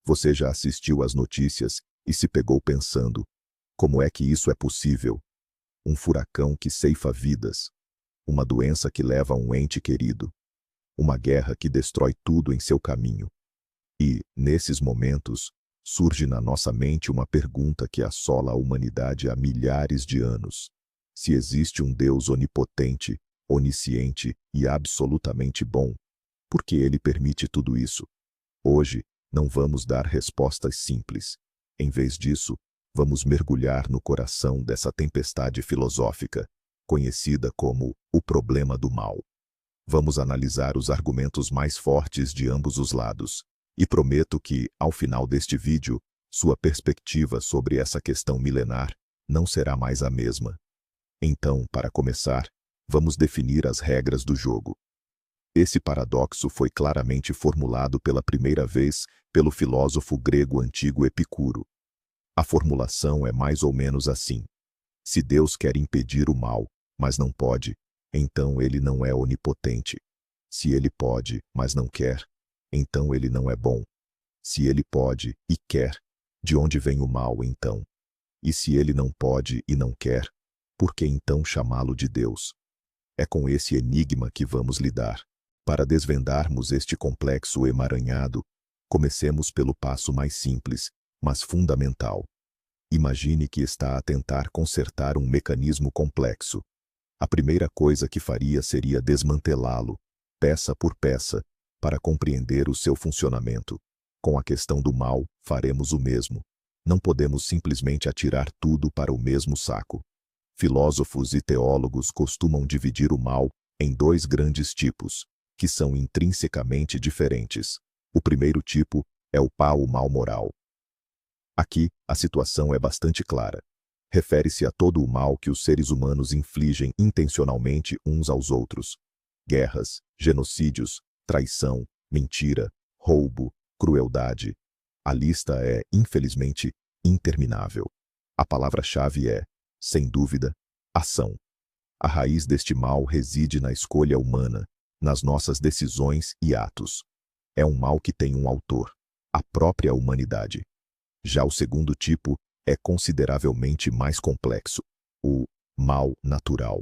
Você já assistiu às notícias e se pegou pensando: como é que isso é possível? Um furacão que ceifa vidas, uma doença que leva um ente querido, uma guerra que destrói tudo em seu caminho. E, nesses momentos, surge na nossa mente uma pergunta que assola a humanidade há milhares de anos: se existe um Deus onipotente, onisciente e absolutamente bom, por que ele permite tudo isso? Hoje, não vamos dar respostas simples. Em vez disso, vamos mergulhar no coração dessa tempestade filosófica, conhecida como o problema do mal. Vamos analisar os argumentos mais fortes de ambos os lados, e prometo que, ao final deste vídeo, sua perspectiva sobre essa questão milenar não será mais a mesma. Então, para começar, vamos definir as regras do jogo. Esse paradoxo foi claramente formulado pela primeira vez pelo filósofo grego antigo Epicuro. A formulação é mais ou menos assim: se Deus quer impedir o mal, mas não pode, então ele não é onipotente. Se ele pode, mas não quer, então ele não é bom. Se ele pode e quer, de onde vem o mal então? E se ele não pode e não quer, por que então chamá-lo de Deus? É com esse enigma que vamos lidar. Para desvendarmos este complexo emaranhado, comecemos pelo passo mais simples, mas fundamental. Imagine que está a tentar consertar um mecanismo complexo. A primeira coisa que faria seria desmantelá-lo, peça por peça, para compreender o seu funcionamento. Com a questão do mal, faremos o mesmo. Não podemos simplesmente atirar tudo para o mesmo saco. Filósofos e teólogos costumam dividir o mal em dois grandes tipos, que são intrinsecamente diferentes. O primeiro tipo é o mal moral. Aqui, a situação é bastante clara. Refere-se a todo o mal que os seres humanos infligem intencionalmente uns aos outros. Guerras, genocídios, traição, mentira, roubo, crueldade. A lista é, infelizmente, interminável. A palavra-chave é, sem dúvida, ação. A raiz deste mal reside na escolha humana, nas nossas decisões e atos. É um mal que tem um autor, a própria humanidade. Já o segundo tipo é consideravelmente mais complexo, o mal natural.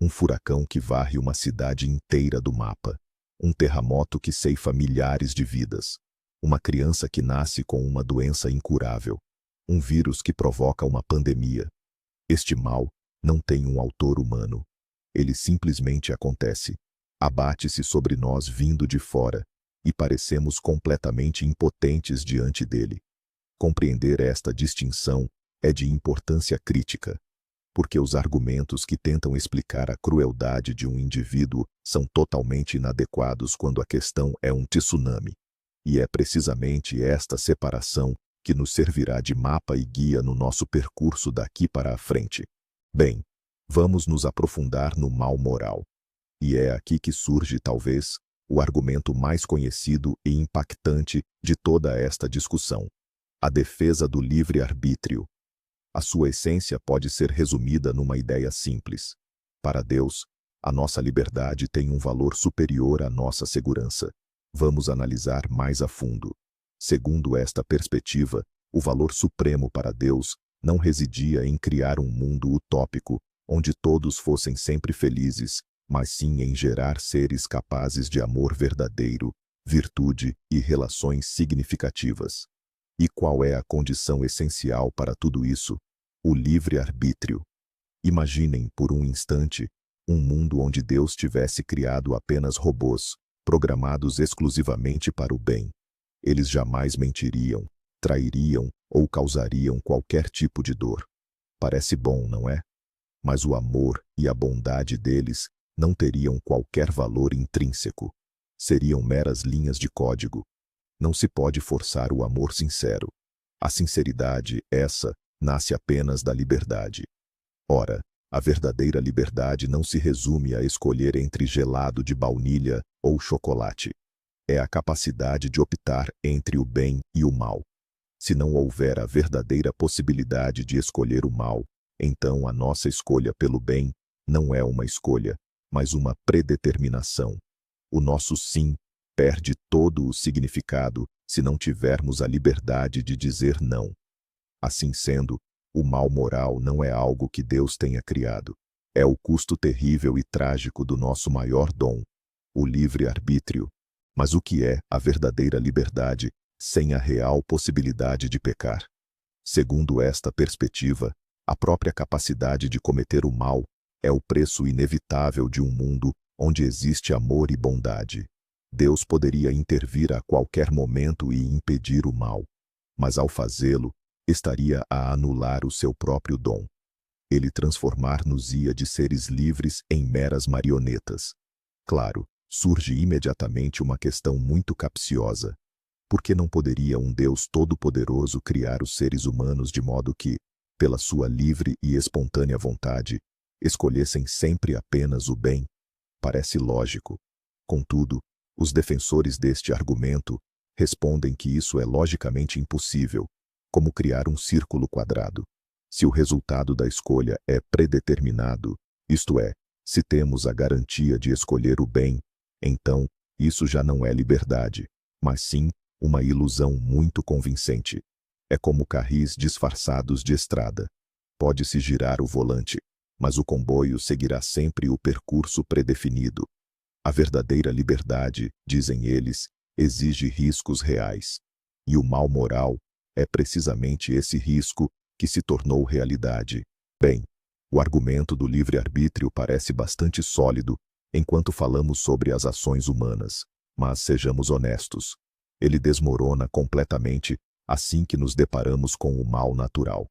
Um furacão que varre uma cidade inteira do mapa, um terremoto que ceifa milhares de vidas, uma criança que nasce com uma doença incurável, um vírus que provoca uma pandemia. Este mal não tem um autor humano. Ele simplesmente acontece. Abate-se sobre nós vindo de fora, e parecemos completamente impotentes diante dele. Compreender esta distinção é de importância crítica, porque os argumentos que tentam explicar a crueldade de um indivíduo são totalmente inadequados quando a questão é um tsunami. E é precisamente esta separação que nos servirá de mapa e guia no nosso percurso daqui para a frente. Bem, vamos nos aprofundar no mal moral. E é aqui que surge, talvez, o argumento mais conhecido e impactante de toda esta discussão: a defesa do livre-arbítrio. A sua essência pode ser resumida numa ideia simples. Para Deus, a nossa liberdade tem um valor superior à nossa segurança. Vamos analisar mais a fundo. Segundo esta perspectiva, o valor supremo para Deus não residia em criar um mundo utópico, onde todos fossem sempre felizes, mas sim em gerar seres capazes de amor verdadeiro, virtude e relações significativas. E qual é a condição essencial para tudo isso? O livre-arbítrio. Imaginem por um instante um mundo onde Deus tivesse criado apenas robôs, programados exclusivamente para o bem. Eles jamais mentiriam, trairiam ou causariam qualquer tipo de dor. Parece bom, não é? Mas o amor e a bondade deles não teriam qualquer valor intrínseco. Seriam meras linhas de código. Não se pode forçar o amor sincero. A sinceridade, essa, nasce apenas da liberdade. Ora, a verdadeira liberdade não se resume a escolher entre gelado de baunilha ou chocolate. É a capacidade de optar entre o bem e o mal. Se não houver a verdadeira possibilidade de escolher o mal, então a nossa escolha pelo bem não é uma escolha, mas uma predeterminação. O nosso sim perde todo o significado se não tivermos a liberdade de dizer não. Assim sendo, o mal moral não é algo que Deus tenha criado. É o custo terrível e trágico do nosso maior dom, o livre-arbítrio. Mas o que é a verdadeira liberdade sem a real possibilidade de pecar? Segundo esta perspectiva, a própria capacidade de cometer o mal é o preço inevitável de um mundo onde existe amor e bondade. Deus poderia intervir a qualquer momento e impedir o mal, mas ao fazê-lo, estaria a anular o seu próprio dom. Ele transformar-nos-ia de seres livres em meras marionetas. Claro, surge imediatamente uma questão muito capciosa. Por que não poderia um Deus todo-poderoso criar os seres humanos de modo que, pela sua livre e espontânea vontade, escolhessem sempre apenas o bem? Parece lógico. Contudo, os defensores deste argumento respondem que isso é logicamente impossível, como criar um círculo quadrado. Se o resultado da escolha é predeterminado, isto é, se temos a garantia de escolher o bem, então, isso já não é liberdade, mas sim uma ilusão muito convincente. É como carris disfarçados de estrada. Pode-se girar o volante, mas o comboio seguirá sempre o percurso predefinido. A verdadeira liberdade, dizem eles, exige riscos reais. E o mal moral é precisamente esse risco que se tornou realidade. Bem, o argumento do livre-arbítrio parece bastante sólido enquanto falamos sobre as ações humanas, mas sejamos honestos. Ele desmorona completamente assim que nos deparamos com o mal natural.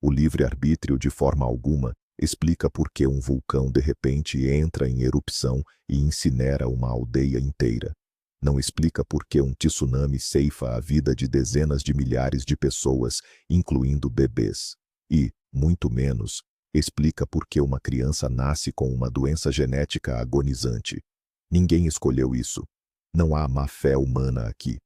O livre-arbítrio, de forma alguma, explica por que um vulcão de repente entra em erupção e incinera uma aldeia inteira. Não explica por que um tsunami ceifa a vida de dezenas de milhares de pessoas, incluindo bebês. E, muito menos, explica por que uma criança nasce com uma doença genética agonizante. Ninguém escolheu isso. Não há má-fé humana aqui.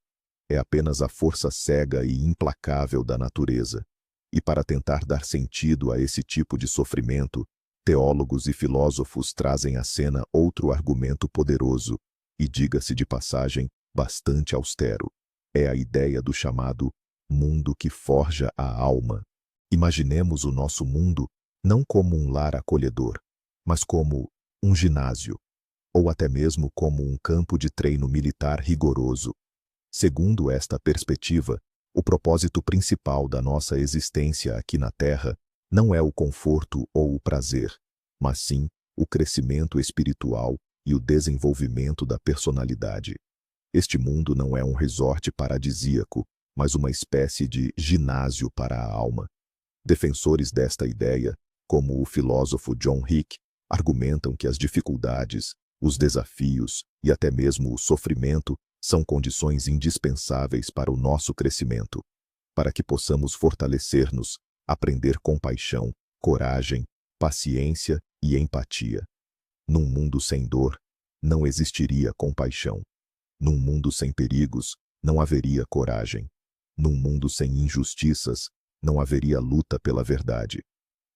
É apenas a força cega e implacável da natureza. E para tentar dar sentido a esse tipo de sofrimento, teólogos e filósofos trazem à cena outro argumento poderoso, e diga-se de passagem, bastante austero. É a ideia do chamado mundo que forja a alma. Imaginemos o nosso mundo não como um lar acolhedor, mas como um ginásio, ou até mesmo como um campo de treino militar rigoroso. Segundo esta perspectiva, o propósito principal da nossa existência aqui na Terra não é o conforto ou o prazer, mas sim o crescimento espiritual e o desenvolvimento da personalidade. Este mundo não é um resort paradisíaco, mas uma espécie de ginásio para a alma. Defensores desta ideia, como o filósofo John Hick, argumentam que as dificuldades, os desafios e até mesmo o sofrimento são condições indispensáveis para o nosso crescimento, para que possamos fortalecer-nos, aprender compaixão, coragem, paciência e empatia. Num mundo sem dor, não existiria compaixão. Num mundo sem perigos, não haveria coragem. Num mundo sem injustiças, não haveria luta pela verdade.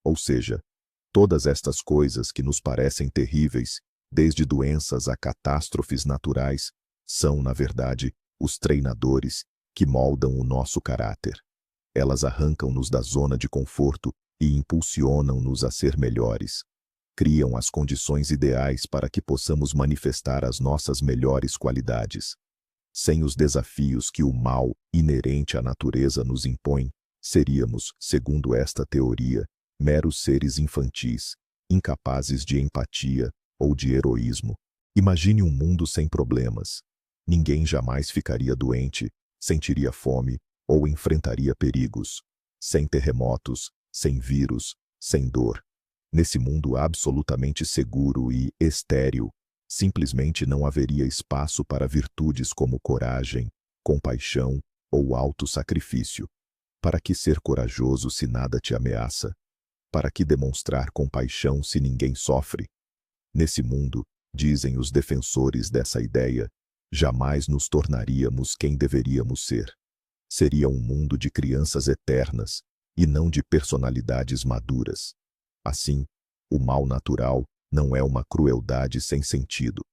Ou seja, todas estas coisas que nos parecem terríveis, desde doenças a catástrofes naturais, são, na verdade, os treinadores que moldam o nosso caráter. Elas arrancam-nos da zona de conforto e impulsionam-nos a ser melhores. Criam as condições ideais para que possamos manifestar as nossas melhores qualidades. Sem os desafios que o mal inerente à natureza nos impõe, seríamos, segundo esta teoria, meros seres infantis, incapazes de empatia ou de heroísmo. Imagine um mundo sem problemas. Ninguém jamais ficaria doente, sentiria fome ou enfrentaria perigos. Sem terremotos, sem vírus, sem dor. Nesse mundo absolutamente seguro e estéril, simplesmente não haveria espaço para virtudes como coragem, compaixão ou autossacrifício. Para que ser corajoso se nada te ameaça? Para que demonstrar compaixão se ninguém sofre? Nesse mundo, dizem os defensores dessa ideia, jamais nos tornaríamos quem deveríamos ser. Seria um mundo de crianças eternas, e não de personalidades maduras. Assim, o mal natural não é uma crueldade sem sentido.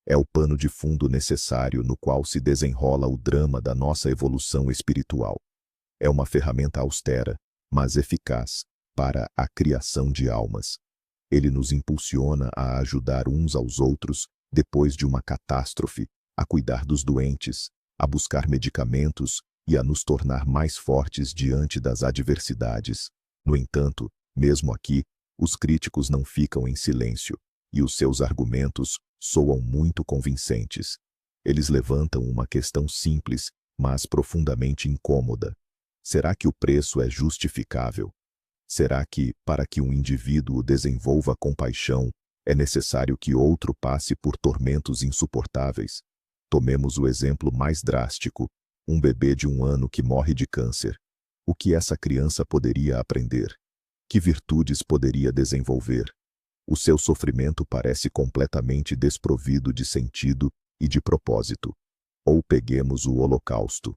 É o pano de fundo necessário no qual se desenrola o drama da nossa evolução espiritual. É uma ferramenta austera, mas eficaz, para a criação de almas. Ele nos impulsiona a ajudar uns aos outros depois de uma catástrofe, a cuidar dos doentes, a buscar medicamentos e a nos tornar mais fortes diante das adversidades. No entanto, mesmo aqui, os críticos não ficam em silêncio, e os seus argumentos soam muito convincentes. Eles levantam uma questão simples, mas profundamente incômoda. Será que o preço é justificável? Será que, para que um indivíduo desenvolva compaixão, é necessário que outro passe por tormentos insuportáveis? Tomemos o exemplo mais drástico, um bebê de 1 ano que morre de câncer. O que essa criança poderia aprender? Que virtudes poderia desenvolver? O seu sofrimento parece completamente desprovido de sentido e de propósito. Ou peguemos o Holocausto.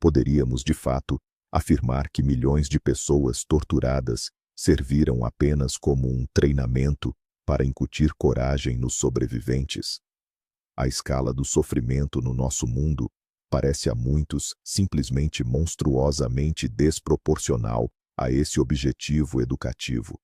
Poderíamos, de fato, afirmar que milhões de pessoas torturadas serviram apenas como um treinamento para incutir coragem nos sobreviventes? A escala do sofrimento no nosso mundo parece a muitos simplesmente monstruosamente desproporcional a esse objetivo educativo.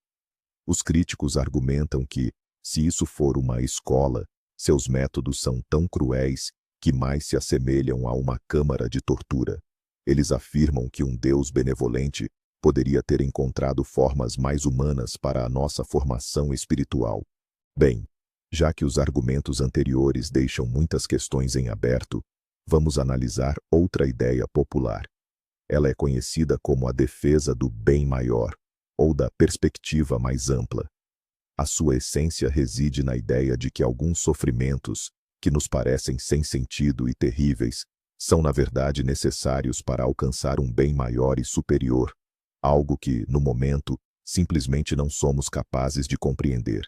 Os críticos argumentam que, se isso for uma escola, seus métodos são tão cruéis que mais se assemelham a uma câmara de tortura. Eles afirmam que um Deus benevolente poderia ter encontrado formas mais humanas para a nossa formação espiritual. Bem, já que os argumentos anteriores deixam muitas questões em aberto, vamos analisar outra ideia popular. Ela é conhecida como a defesa do bem maior, ou da perspectiva mais ampla. A sua essência reside na ideia de que alguns sofrimentos, que nos parecem sem sentido e terríveis, são na verdade necessários para alcançar um bem maior e superior, algo que, no momento, simplesmente não somos capazes de compreender.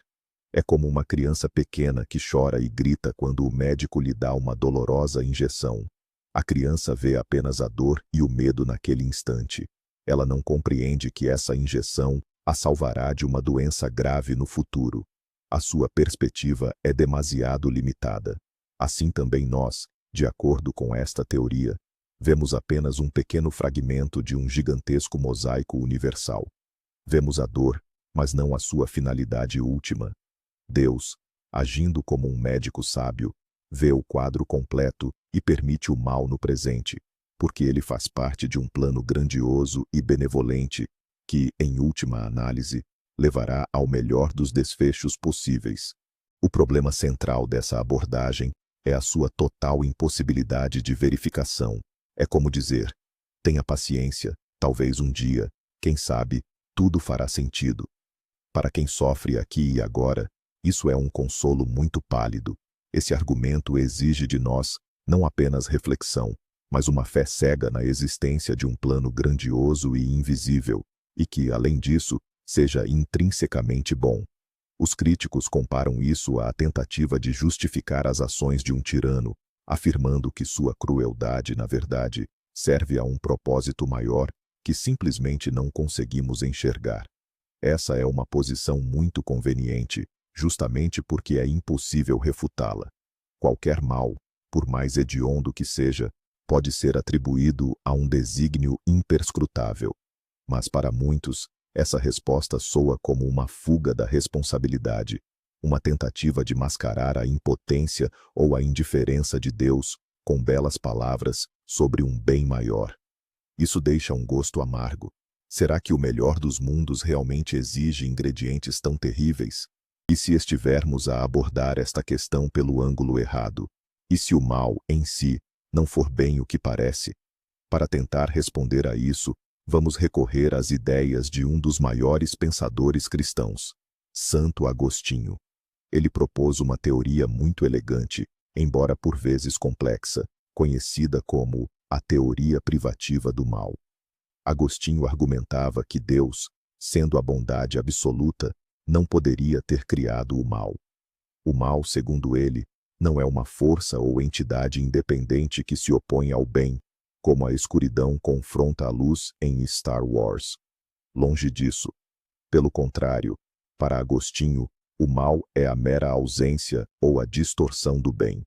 É como uma criança pequena que chora e grita quando o médico lhe dá uma dolorosa injeção. A criança vê apenas a dor e o medo naquele instante. Ela não compreende que essa injeção a salvará de uma doença grave no futuro. A sua perspectiva é demasiado limitada. Assim também nós, de acordo com esta teoria, vemos apenas um pequeno fragmento de um gigantesco mosaico universal. Vemos a dor, mas não a sua finalidade última. Deus, agindo como um médico sábio, vê o quadro completo e permite o mal no presente, porque ele faz parte de um plano grandioso e benevolente que, em última análise, levará ao melhor dos desfechos possíveis. O problema central dessa abordagem é a sua total impossibilidade de verificação. É como dizer, tenha paciência, talvez um dia, quem sabe, tudo fará sentido. Para quem sofre aqui e agora, isso é um consolo muito pálido. Esse argumento exige de nós, não apenas reflexão, mas uma fé cega na existência de um plano grandioso e invisível, e que, além disso, seja intrinsecamente bom. Os críticos comparam isso à tentativa de justificar as ações de um tirano, afirmando que sua crueldade, na verdade, serve a um propósito maior que simplesmente não conseguimos enxergar. Essa é uma posição muito conveniente, justamente porque é impossível refutá-la. Qualquer mal, por mais hediondo que seja, pode ser atribuído a um desígnio imperscrutável. Mas para muitos, essa resposta soa como uma fuga da responsabilidade, uma tentativa de mascarar a impotência ou a indiferença de Deus com belas palavras sobre um bem maior. Isso deixa um gosto amargo. Será que o melhor dos mundos realmente exige ingredientes tão terríveis? E se estivermos a abordar esta questão pelo ângulo errado? E se o mal, em si, não for bem o que parece? Para tentar responder a isso, vamos recorrer às ideias de um dos maiores pensadores cristãos, Santo Agostinho. Ele propôs uma teoria muito elegante, embora por vezes complexa, conhecida como a teoria privativa do mal. Agostinho argumentava que Deus, sendo a bondade absoluta, não poderia ter criado o mal. O mal, segundo ele, não é uma força ou entidade independente que se opõe ao bem, como a escuridão confronta a luz em Star Wars. Longe disso. Pelo contrário, para Agostinho, O mal é a mera ausência ou a distorção do bem.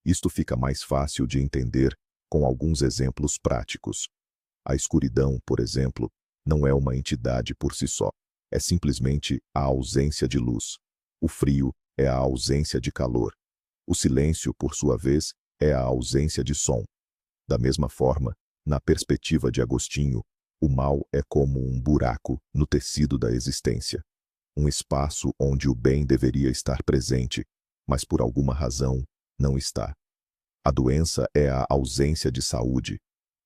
Isto fica mais fácil de entender com alguns exemplos práticos. A escuridão, por exemplo, não é uma entidade por si só. É simplesmente a ausência de luz. O frio é a ausência de calor. O silêncio, por sua vez, é a ausência de som. Da mesma forma, na perspectiva de Agostinho, o mal é como um buraco no tecido da existência. Um espaço onde o bem deveria estar presente, mas por alguma razão não está. A doença é a ausência de saúde.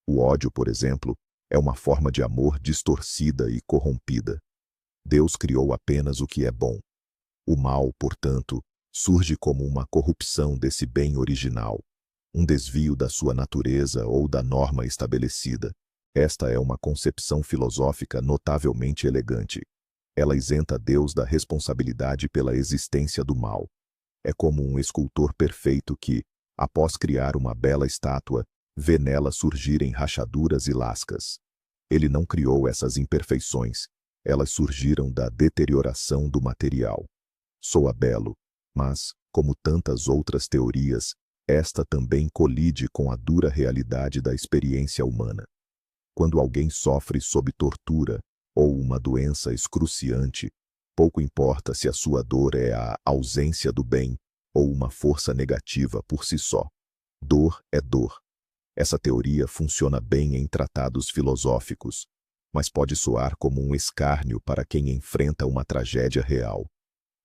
O ódio, por exemplo, é uma forma de amor distorcida e corrompida. Deus criou apenas o que é bom. O mal, portanto, surge como uma corrupção desse bem original, um desvio da sua natureza ou da norma estabelecida. Esta é uma concepção filosófica notavelmente elegante. Ela isenta Deus da responsabilidade pela existência do mal. É como um escultor perfeito que, após criar uma bela estátua, vê nela surgirem rachaduras e lascas. Ele não criou essas imperfeições. Elas surgiram da deterioração do material. Soa belo, mas, como tantas outras teorias, esta também colide com a dura realidade da experiência humana. Quando alguém sofre sob tortura ou uma doença excruciante, pouco importa se a sua dor é a ausência do bem ou uma força negativa por si só. Dor é dor. Essa teoria funciona bem em tratados filosóficos, mas pode soar como um escárnio para quem enfrenta uma tragédia real.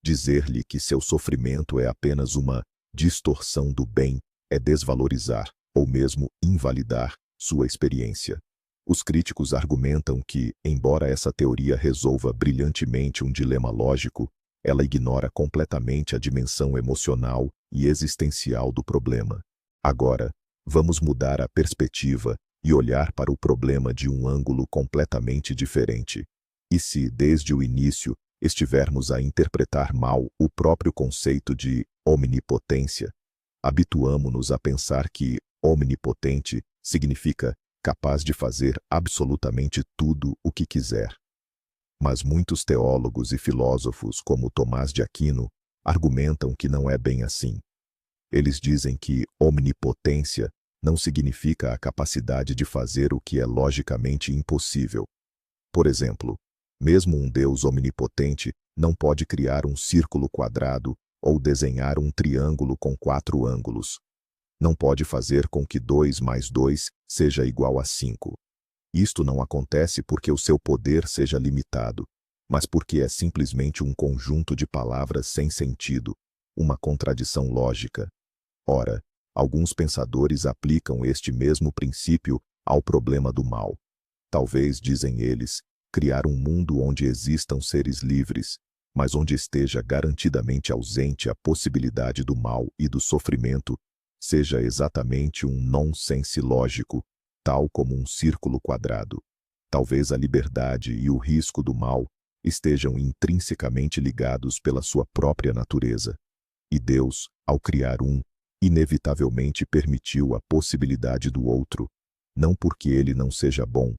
Dizer-lhe que seu sofrimento é apenas uma distorção do bem é desvalorizar, ou mesmo invalidar, sua experiência. Os críticos argumentam que, embora essa teoria resolva brilhantemente um dilema lógico, ela ignora completamente a dimensão emocional e existencial do problema. Agora, vamos mudar a perspectiva e olhar para o problema de um ângulo completamente diferente. E se, desde o início, estivermos a interpretar mal o próprio conceito de omnipotência, habituamo-nos a pensar que omnipotente significa capaz de fazer absolutamente tudo o que quiser. Mas muitos teólogos e filósofos, como Tomás de Aquino, argumentam que não é bem assim. Eles dizem que omnipotência não significa a capacidade de fazer o que é logicamente impossível. Por exemplo, mesmo um Deus omnipotente não pode criar um círculo quadrado ou desenhar um triângulo com 4 ângulos. Não pode fazer com que 2 mais 2 seja igual a 5. Isto não acontece porque o seu poder seja limitado, mas porque é simplesmente um conjunto de palavras sem sentido, uma contradição lógica. Ora, alguns pensadores aplicam este mesmo princípio ao problema do mal. Talvez, dizem eles, criar um mundo onde existam seres livres, mas onde esteja garantidamente ausente a possibilidade do mal e do sofrimento, seja exatamente um nonsense lógico, tal como um círculo quadrado. Talvez a liberdade e o risco do mal estejam intrinsecamente ligados pela sua própria natureza. E Deus, ao criar um, inevitavelmente permitiu a possibilidade do outro, não porque ele não seja bom,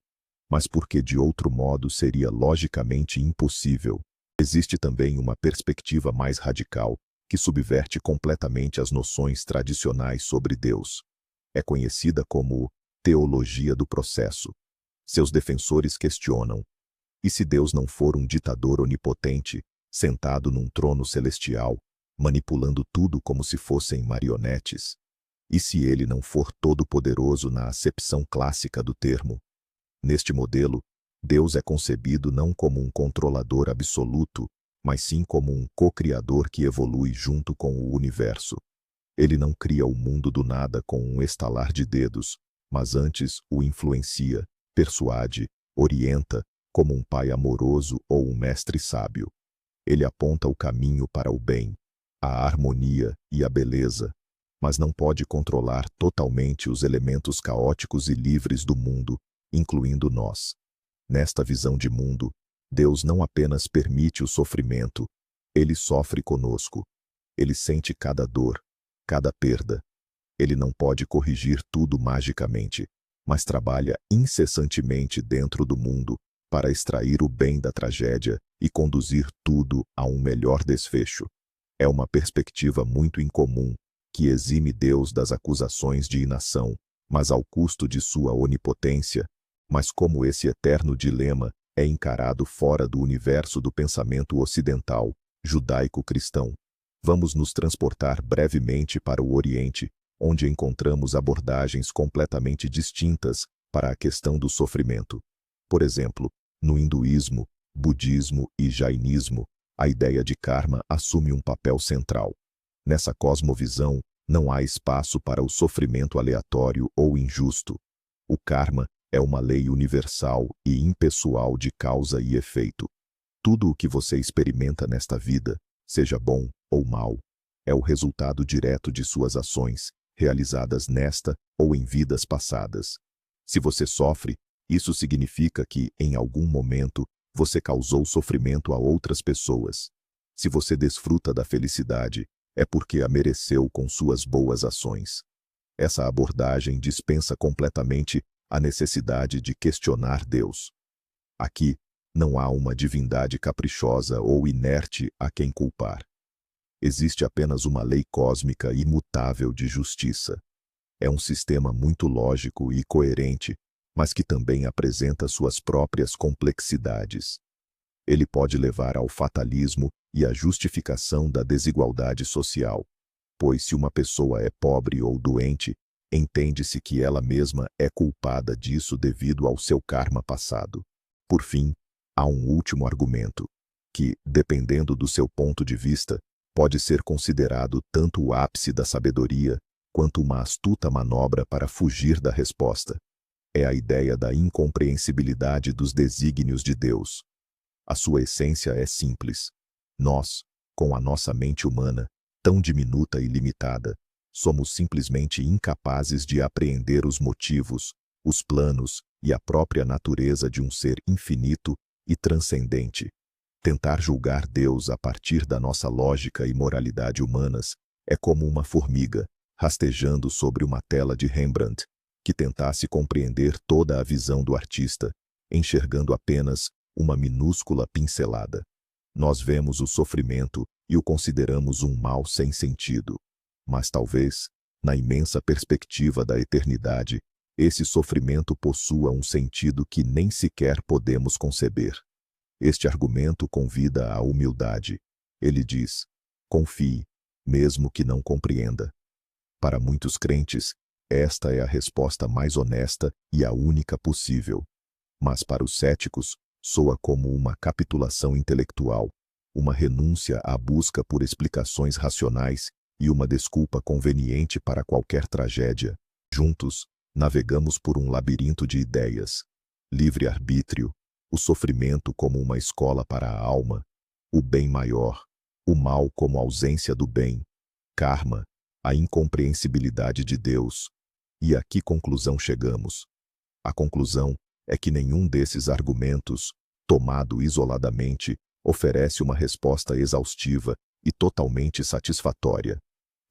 mas porque de outro modo seria logicamente impossível. Existe também uma perspectiva mais radical, que subverte completamente as noções tradicionais sobre Deus. É conhecida como teologia do processo. Seus defensores questionam: e se Deus não for um ditador onipotente, sentado num trono celestial, manipulando tudo como se fossem marionetes? E se ele não for todo-poderoso na acepção clássica do termo? Neste modelo, Deus é concebido não como um controlador absoluto, mas sim como um co-criador que evolui junto com o universo. Ele não cria o mundo do nada com um estalar de dedos, mas antes o influencia, persuade, orienta, como um pai amoroso ou um mestre sábio. Ele aponta o caminho para o bem, a harmonia e a beleza, mas não pode controlar totalmente os elementos caóticos e livres do mundo, incluindo nós. Nesta visão de mundo, Deus não apenas permite o sofrimento, ele sofre conosco. Ele sente cada dor, cada perda. Ele não pode corrigir tudo magicamente, mas trabalha incessantemente dentro do mundo para extrair o bem da tragédia e conduzir tudo a um melhor desfecho. É uma perspectiva muito incomum, que exime Deus das acusações de inação, mas ao custo de sua onipotência. Mas como esse eterno dilema é encarado fora do universo do pensamento ocidental, judaico-cristão, vamos nos transportar brevemente para o Oriente, onde encontramos abordagens completamente distintas para a questão do sofrimento. Por exemplo, no hinduísmo, budismo e jainismo, a ideia de karma assume um papel central. Nessa cosmovisão, não há espaço para o sofrimento aleatório ou injusto. O karma é uma lei universal e impessoal de causa e efeito. Tudo o que você experimenta nesta vida, seja bom ou mal, é o resultado direto de suas ações, realizadas nesta ou em vidas passadas. Se você sofre, isso significa que, em algum momento, você causou sofrimento a outras pessoas. Se você desfruta da felicidade, é porque a mereceu com suas boas ações. Essa abordagem dispensa completamente a necessidade de questionar Deus. Aqui, não há uma divindade caprichosa ou inerte a quem culpar. Existe apenas uma lei cósmica imutável de justiça. É um sistema muito lógico e coerente, mas que também apresenta suas próprias complexidades. Ele pode levar ao fatalismo e à justificação da desigualdade social, pois se uma pessoa é pobre ou doente, entende-se que ela mesma é culpada disso devido ao seu karma passado. Por fim, há um último argumento, que, dependendo do seu ponto de vista, pode ser considerado tanto o ápice da sabedoria, quanto uma astuta manobra para fugir da resposta. É a ideia da incompreensibilidade dos desígnios de Deus. A sua essência é simples. Nós, com a nossa mente humana, tão diminuta e limitada, somos simplesmente incapazes de apreender os motivos, os planos e a própria natureza de um ser infinito e transcendente. Tentar julgar Deus a partir da nossa lógica e moralidade humanas é como uma formiga rastejando sobre uma tela de Rembrandt, que tentasse compreender toda a visão do artista, enxergando apenas uma minúscula pincelada. Nós vemos o sofrimento e o consideramos um mal sem sentido. Mas talvez, na imensa perspectiva da eternidade, esse sofrimento possua um sentido que nem sequer podemos conceber. Este argumento convida à humildade. Ele diz: confie, mesmo que não compreenda. Para muitos crentes, esta é a resposta mais honesta e a única possível. Mas para os céticos, soa como uma capitulação intelectual, uma renúncia à busca por explicações racionais e uma desculpa conveniente para qualquer tragédia. Juntos, navegamos por um labirinto de ideias. Livre-arbítrio, o sofrimento como uma escola para a alma, o bem maior, o mal como ausência do bem, karma, a incompreensibilidade de Deus. E a que conclusão chegamos? A conclusão é que nenhum desses argumentos, tomado isoladamente, oferece uma resposta exaustiva e totalmente satisfatória.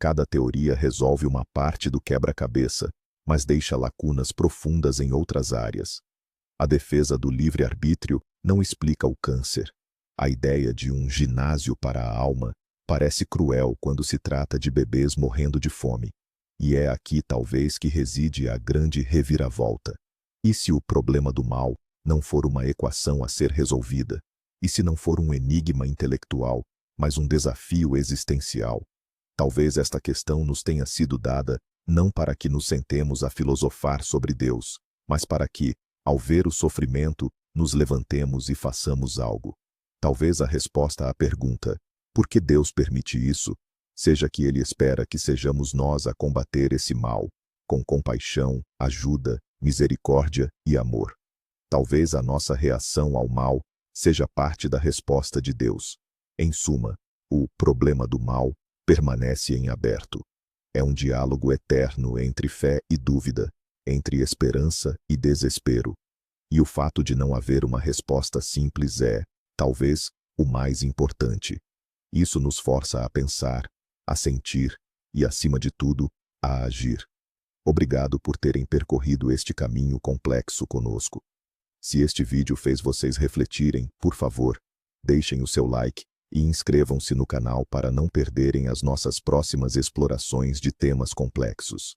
Cada teoria resolve uma parte do quebra-cabeça, mas deixa lacunas profundas em outras áreas. A defesa do livre-arbítrio não explica o câncer. A ideia de um ginásio para a alma parece cruel quando se trata de bebês morrendo de fome. E é aqui talvez que reside a grande reviravolta. E se o problema do mal não for uma equação a ser resolvida? E se não for um enigma intelectual, mas um desafio existencial? Talvez esta questão nos tenha sido dada não para que nos sentemos a filosofar sobre Deus, mas para que, ao ver o sofrimento, nos levantemos e façamos algo. Talvez a resposta à pergunta, por que Deus permite isso, seja que Ele espera que sejamos nós a combater esse mal, com compaixão, ajuda, misericórdia e amor. Talvez a nossa reação ao mal seja parte da resposta de Deus. Em suma, o problema do mal permanece em aberto. É um diálogo eterno entre fé e dúvida, entre esperança e desespero. E o fato de não haver uma resposta simples é, talvez, o mais importante. Isso nos força a pensar, a sentir e, acima de tudo, a agir. Obrigado por terem percorrido este caminho complexo conosco. Se este vídeo fez vocês refletirem, por favor, deixem o seu like e inscrevam-se no canal para não perderem as nossas próximas explorações de temas complexos.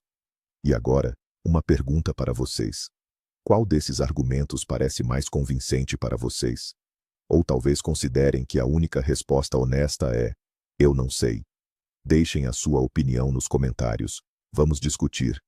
E agora, uma pergunta para vocês. Qual desses argumentos parece mais convincente para vocês? Ou talvez considerem que a única resposta honesta é: eu não sei. Deixem a sua opinião nos comentários. Vamos discutir.